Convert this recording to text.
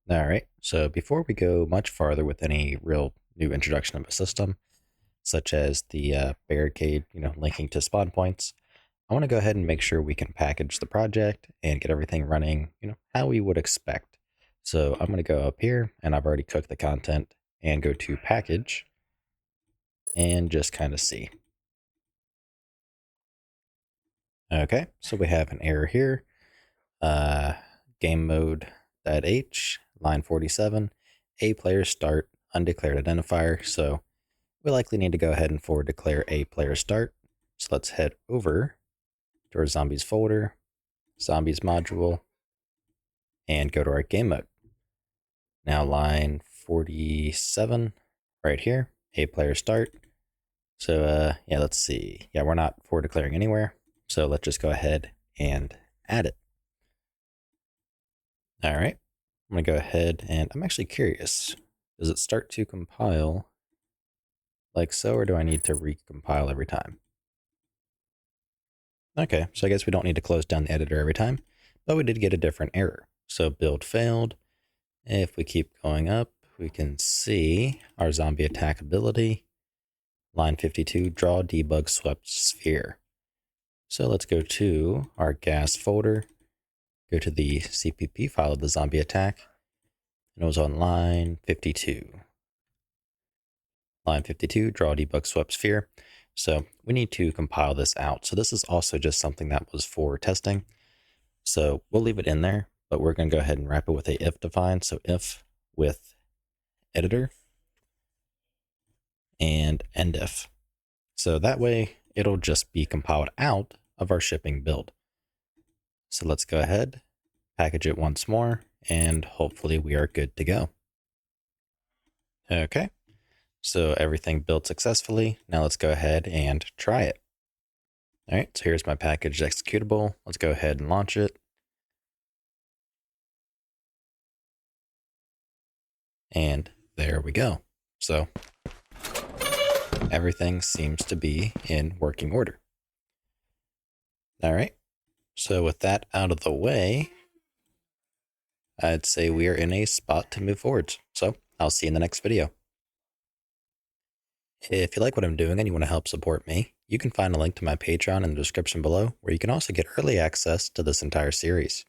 All right, so before we go much farther with any real new introduction of a system, such as the barricade, linking to spawn points, I want to go ahead and make sure we can package the project and get everything running, how we would expect. So I'm going to go up here, and I've already cooked the content, and go to package, and just kind of see. Okay, so we have an error here. Uh, game mode .h, line 47, a player start, undeclared identifier. So we likely need to go ahead and forward declare a player start. So let's head over to our zombies folder, zombies module, and go to our game mode. Now line 47 right here, a player start. So yeah, let's see. Yeah, we're not forward declaring anywhere. So let's just go ahead and add it. All right, I'm gonna go ahead and I'm actually curious. Does it start to compile like so, or do I need to recompile every time? Okay, so I guess we don't need to close down the editor every time, but we did get a different error. So build failed. If we keep going up, we can see our zombie attack ability. Line 52, draw debug swept sphere. So let's go to our gas folder, go to the CPP file of the zombie attack, and it was on line 52. Line 52, draw debug swept sphere. So we need to compile this out. So this is also just something that was for testing. So we'll leave it in there, but we're going to go ahead and wrap it with a if define. So if with editor and end if. So that way it'll just be compiled out of our shipping build. So let's go ahead, package it once more, and hopefully we are good to go. Okay, so everything built successfully. Now let's go ahead and try it. All right, so here's my packaged executable. Let's go ahead and launch it. And there we go. So everything seems to be in working order. All right, so with that out of the way, I'd say we are in a spot to move forwards. So I'll see you in the next video. If you like what I'm doing and you want to help support me, you can find a link to my Patreon in the description below, where you can also get early access to this entire series.